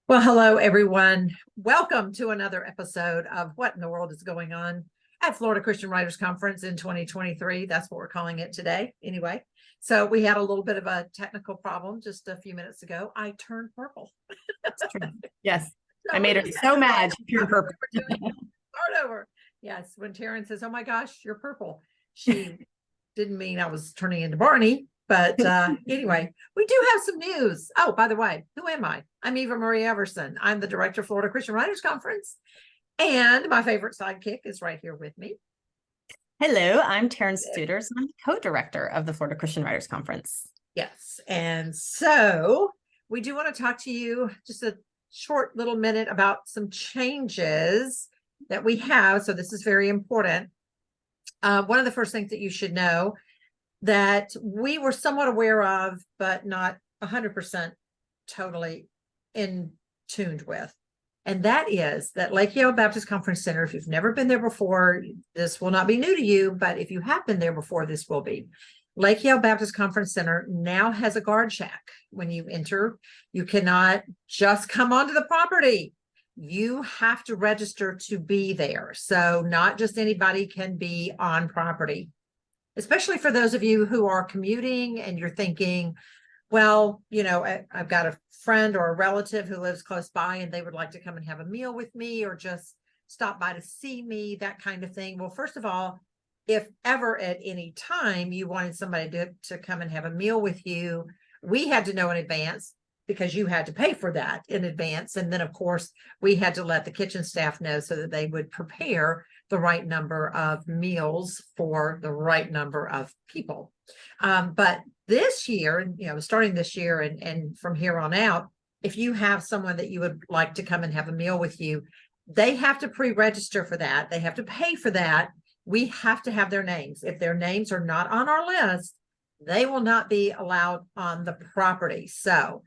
Well, hello, everyone. Welcome to another episode of What in the World is Going On at Florida Christian Writers Conference in 2023. That's what we're calling it today. Anyway, so we had a little bit of a technical problem just a few minutes ago. I turned purple. That's true. Yes. I made her so mad. She turned purple. Start over. Yes. When Taryn says, "Oh my gosh, you're purple," she didn't mean I was turning into Barney. But anyway, we do have some news. Oh, by the way, who am I? I'm Eva Marie Everson. I'm the director of Florida Christian Writers Conference. And my favorite sidekick is right here with me. Hello, I'm Taryn Souders. I'm the co-director of the Florida Christian Writers Conference. Yes. And so we do want to talk to you just a short little minute about some changes that we have. So this is very important. One of the first things that you should know that we were somewhat aware of, but not 100% totally in tuned with. And that is that Lake Yale Baptist Conference Center, if you've never been there before, this will not be new to you, but if you have been there before, this will be. Lake Yale Baptist Conference Center now has a guard shack. When you enter, you cannot just come onto the property. You have to register to be there. So not just anybody can be on property. Especially for those of you who are commuting and you're thinking, well, you know, I've got a friend or a relative who lives close by and they would like to come and have a meal with me or just stop by to see me, that kind of thing. Well, first of all, if ever at any time you wanted somebody to come and have a meal with you, we had to know in advance because you had to pay for that in advance. And then, of course, we had to let the kitchen staff know so that they would prepare the right number of meals for the right number of people. But this year, you know, starting this year and from here on out, if you have someone that you would like to come and have a meal with you, they have to pre-register for that. They have to pay for that. We have to have their names. If their names are not on our list, they will not be allowed on the property. So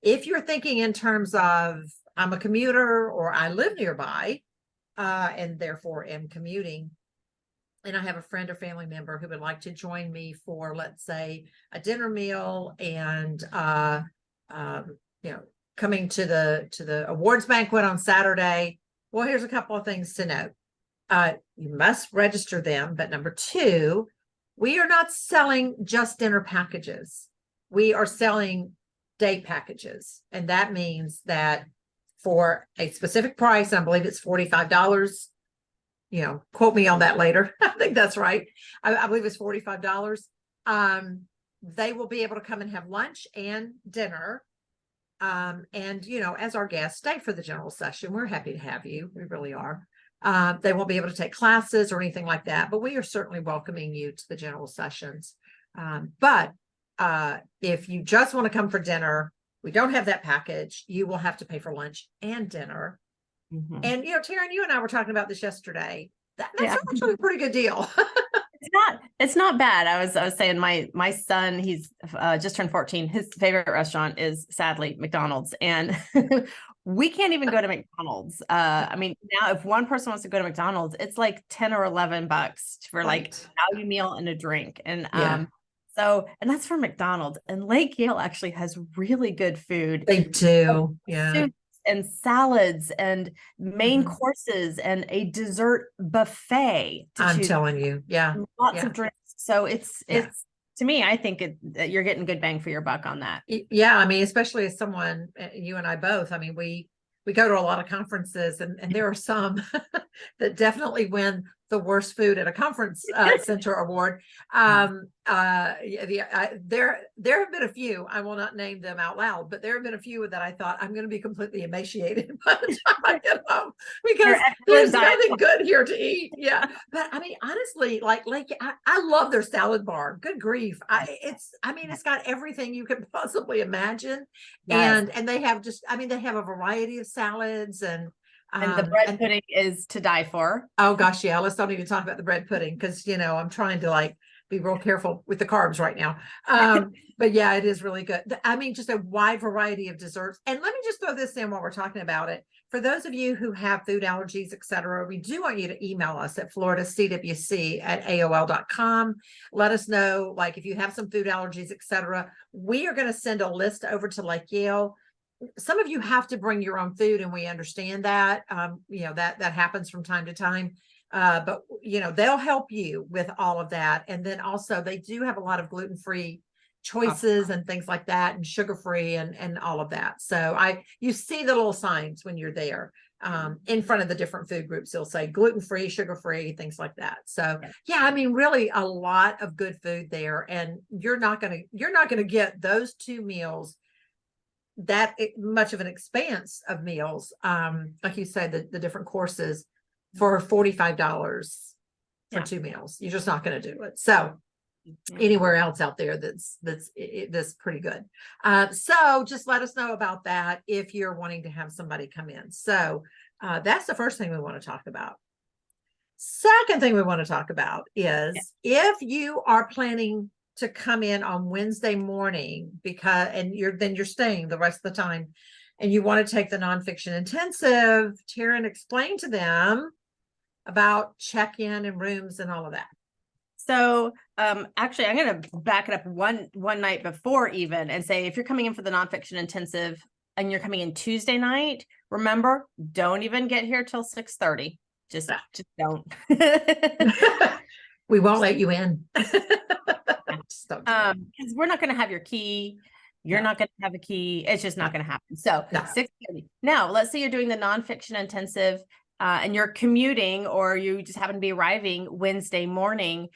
if you're thinking in terms of I'm a commuter or I live nearby, and therefore am commuting, and I have a friend or family member who would like to join me for, let's say, a dinner meal and you know, coming to the awards banquet on Saturday. Well, here's a couple of things to note. You must register them, but number two, we are not selling just dinner packages. We are selling day packages, and that means that for a specific price, I believe it's $45. You know, quote me on that later. I think that's right. I believe it's $45. They will be able to come and have lunch and dinner. And, you know, as our guests, stay for the general session. We're happy to have you. We really are. They won't be able to take classes or anything like that, but we are certainly welcoming you to the general sessions. But if you just want to come for dinner, we don't have that package. You will have to pay for lunch and dinner. Mm-hmm. And, you know, Taryn, you and I were talking about this yesterday. That's actually a pretty good deal. It's not bad. I was saying my son, he's just turned 14. His favorite restaurant is sadly McDonald's. And we can't even go to McDonald's. I mean, now if one person wants to go to McDonald's, it's like 10 or $11 for like a value meal and a drink. And so, and that's for McDonald's. And Lake Yale actually has really good food. They do. Yeah. Soups and salads and main courses and a dessert buffet. I'm telling you. Yeah. Lots of drinks. So it's to me, I think you're getting good bang for your buck on that. Yeah. I mean, especially as someone, you and I both, I mean, we go to a lot of conferences and there are some that definitely win the worst food at a conference center award. There have been a few, I will not name them out loud, but there have been a few that I thought I'm going to be completely emaciated by the time I get home because there's nothing good here to eat. Yeah. But I mean, honestly, like I love their salad bar. Good grief. It's got everything you could possibly imagine. Yes. And they have they have a variety of salads and the bread pudding is to die for. Oh gosh, yeah. Let's not even talk about the bread pudding because you know I'm trying to like be real careful with the carbs right now. But yeah, it is really good. I mean, just a wide variety of desserts. And let me just throw this in while we're talking about it. For those of you who have food allergies, et cetera, we do want you to email us at floridacwc@aol.com. Let us know, like, if you have some food allergies, et cetera. We are going to send a list over to Lake Yale. some of you have to bring your own food, and we understand that. That happens from time to time. But they'll help you with all of that. And then also they do have a lot of gluten-free choices and things like that, and sugar-free and all of that. So you see the little signs when you're there. In front of the different food groups, they'll say gluten-free, sugar-free, things like that. So yeah, I mean, really a lot of good food there, and you're not going to get those 2 meals that much of an expanse of meals. Like you said, the different courses for $45 for 2 meals. You're just not going to do it. So anywhere else out there that's pretty good. So just let us know about that if you're wanting to have somebody come in. So that's the first thing we want to talk about. Second thing we want to talk about is if you are planning to come in on Wednesday morning and you're staying the rest of the time and you want to take the nonfiction intensive, Taryn explained to them about check-in and rooms and all of that. So actually, I'm going to back it up one night before even and say, if you're coming in for the nonfiction intensive and you're coming in Tuesday night, remember, don't even get here till 6:30. Just don't. We won't let you in. Because we're not going to have your key. You're not going to have a key. It's just not going to happen. So 6:30. Now, let's say you're doing the nonfiction intensive and you're commuting, or you just happen to be arriving Wednesday morning.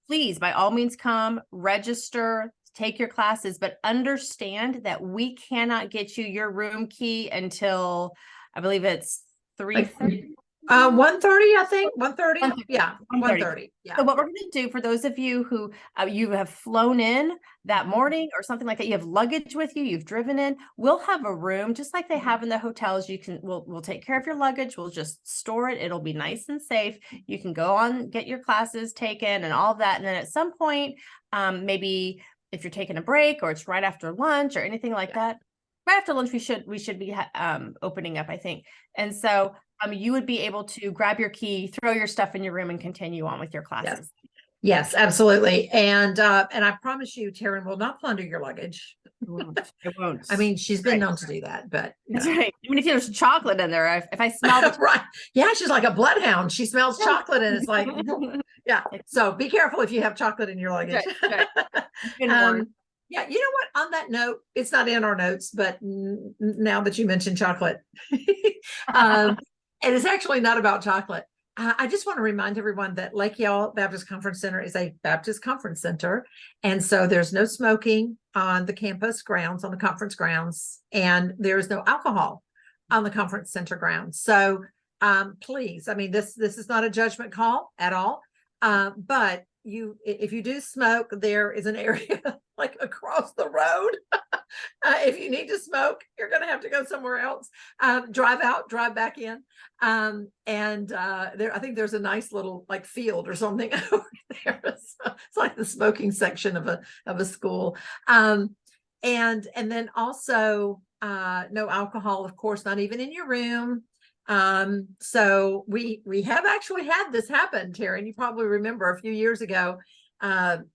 Please, by all means, come, register, take your classes, but understand that we cannot get you your room key until I believe it's 3:30. 1:30, I think. 1:30. Yeah. 1:30. Yeah. So what we're going to do for those of you who you have flown in that morning or something like that, you have luggage with you, you've driven in, we'll have a room just like they have in the hotels. We'll take care of your luggage. We'll just store it. It'll be nice and safe. You can go on, get your classes taken and all of that. And then at some point, maybe if you're taking a break or it's right after lunch or anything like that, right after lunch, we should be opening up, I think. And so you would be able to grab your key, throw your stuff in your room, and continue on with your classes. Yes, absolutely. And I promise you, Taryn will not plunder your luggage. It won't. I mean, she's been known to do that, but that's right. I mean, if there's chocolate in there, if I smell the right, yeah, she's like a bloodhound. She smells chocolate, and it's like, yeah. So be careful if you have chocolate in your luggage. Right. Yeah, you know what? On that note, it's not in our notes, but now that you mentioned chocolate, it is actually not about chocolate. I just want to remind everyone that Lake Yale Baptist Conference Center is a Baptist conference center. And so there's no smoking on the campus grounds, on the conference grounds, and there is no alcohol on the conference center grounds. So please, I mean, this is not a judgment call at all. But if you do smoke, there is an area like across the road. If you need to smoke, you're going to have to go somewhere else. Drive out, drive back in. I think there's a nice little like field or something over there. So it's like the smoking section of a school. And then also no alcohol, of course, not even in your room. So we have actually had this happen, Taryn. You probably remember a few years ago,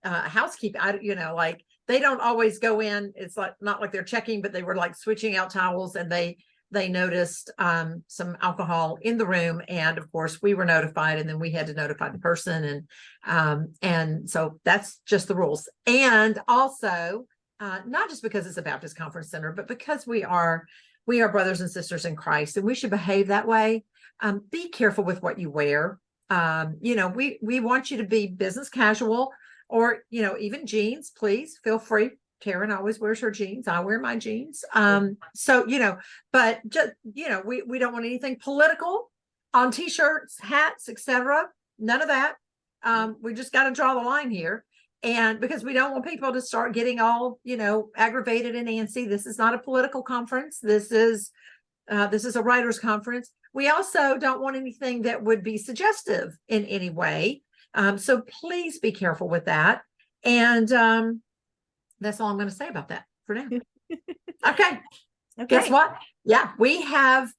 housekeeping, like they don't always go in. It's like, not like they're checking, but they were like switching out towels, and they noticed, some alcohol in the room. And of course we were notified, and then we had to notify the person. And so that's just the rules. And also, not just because it's a Baptist conference center, but because we are brothers and sisters in Christ, and we should behave that way. Be careful with what you wear. We want you to be business casual, or, even jeans, please feel free. Taryn always wears her jeans. I wear my jeans. But just, we don't want anything political on t-shirts, hats, etc. None of that. We just got to draw the line here. And because we don't want people to start getting all, aggravated and antsy. This is not a political conference. This is a writers' conference. We also don't want anything that would be suggestive in any way. So please be careful with that. And that's all I'm going to say about that for now. Okay. Guess what? Yeah, we have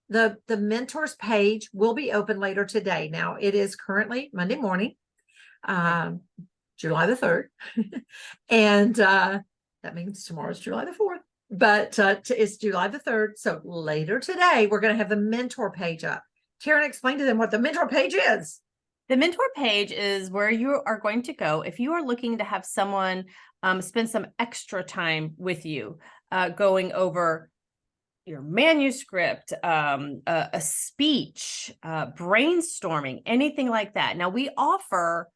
the mentors page will be open later today. Now it is currently Monday morning. July the 3rd. And that means tomorrow's July the 4th. but it's July the 3rd. So later today, we're going to have the mentor page up. Taryn, explain to them what the mentor page is. The mentor page is where you are going to go if you are looking to have someone spend some extra time with you, going over your manuscript, a speech, brainstorming, anything like that. Now, we offer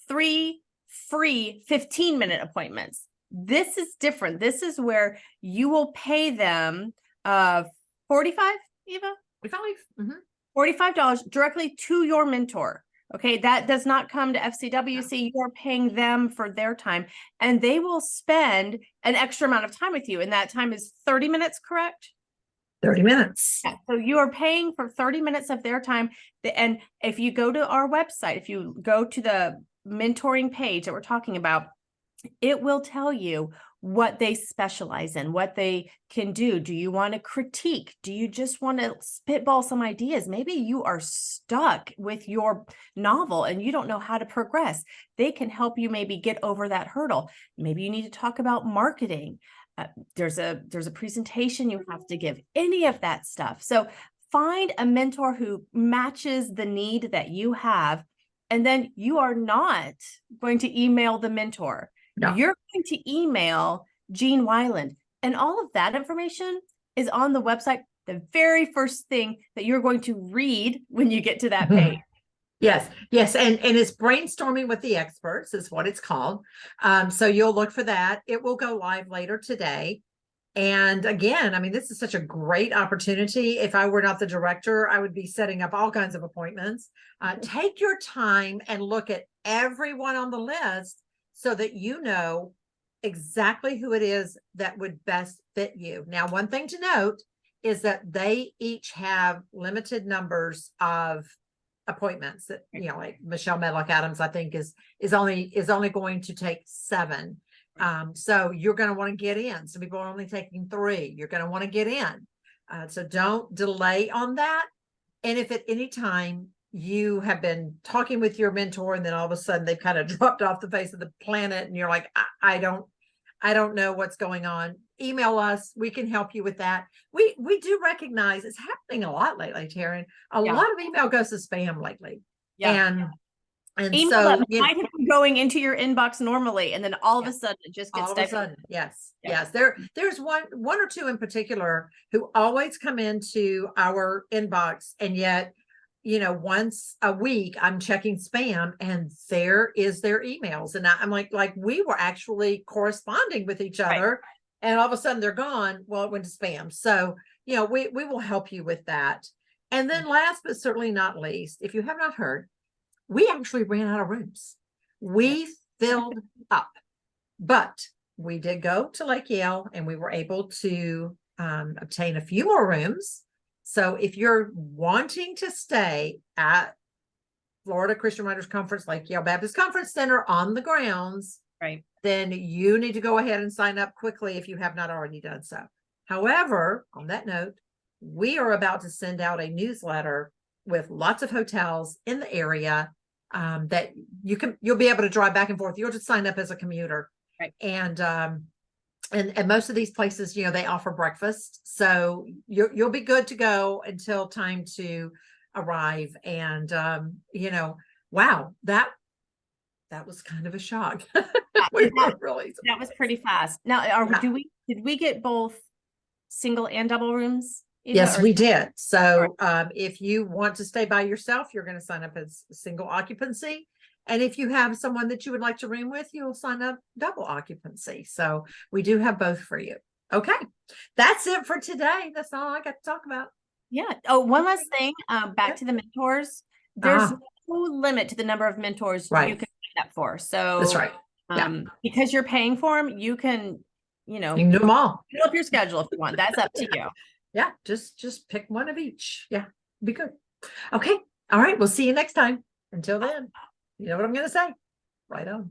3 free 15-minute appointments. This is different. This is where you will pay them 45, Eva? 45. Mm-hmm. $45 directly to your mentor. Okay, that does not come to FCWC. You're paying them for their time, and they will spend an extra amount of time with you. And that time is 30 minutes, correct? 30 minutes. Yeah, so you are paying for 30 minutes of their time. And if you go to our website, if you go to the mentoring page that we're talking about, it will tell you what they specialize in, what they can do. Do you want to critique? Do you just want to spitball some ideas? Maybe you are stuck with your novel and you don't know how to progress. They can help you maybe get over that hurdle. Maybe you need to talk about marketing. There's a presentation you have to give, any of that stuff. So find a mentor who matches the need that you have. And then you are not going to email the mentor. No. You're going to email Jean Weiland, and all of that information is on the website. The very first thing that you're going to read when you get to that page. Yes. And it's Brainstorming with the Experts is what it's called. So you'll look for that. It will go live later today. And again, I mean, this is such a great opportunity. If I were not the director, I would be setting up all kinds of appointments. Take your time and look at everyone on the list so that you know exactly who it is that would best fit you. Now, one thing to note is that they each have limited numbers of appointments that, like Michelle Medlock Adams, I think is only going to take 7. So you're going to want to get in. Some people are only taking 3. You're going to want to get in. So don't delay on that. And if at any time you have been talking with your mentor and then all of a sudden they've kind of dropped off the face of the planet and you're like, I don't know what's going on, email us. We can help you with that. We do recognize it's happening a lot lately, Taryn. A lot of email goes to spam lately. And email so that might have been going into your inbox normally, and then all of a sudden it just gets all of a sudden. Yes. There's one or two in particular who always come into our inbox, and yet, once a week I'm checking spam and there is their emails. And I'm like we were actually corresponding with each other and all of a sudden they're gone. Well, it went to spam. So, we will help you with that. And then last, but certainly not least, if you have not heard, we actually ran out of rooms. We filled up, but we did go to Lake Yale and we were able to obtain a few more rooms. So if you're wanting to stay at Florida Christian Writers Conference, Lake Yale Baptist Conference Center on the grounds, then you need to go ahead and sign up quickly if you have not already done so. However, on that note, we are about to send out a newsletter with lots of hotels in the area that you'll be able to drive back and forth. You'll just sign up as a commuter. And most of these places, they offer breakfast. So you'll be good to go until time to arrive. And, wow, that was kind of a shock. That was pretty fast. Now, did we get both single and double rooms? Yes, we did. So if you want to stay by yourself, you're going to sign up as single occupancy. And if you have someone that you would like to room with, you'll sign up double occupancy. So we do have both for you. Okay. That's it for today. That's all I got to talk about. Yeah. Oh, one last thing, back to the mentors. There's no limit to the number of mentors you can sign up for. So that's right. Because you're paying for them, you can, you can do them all. Fill up your schedule if you want. That's up to you. Yeah. Just pick one of each. Yeah. Be good. Okay. All right. We'll see you next time. Until then. You know what I'm going to say? Right on.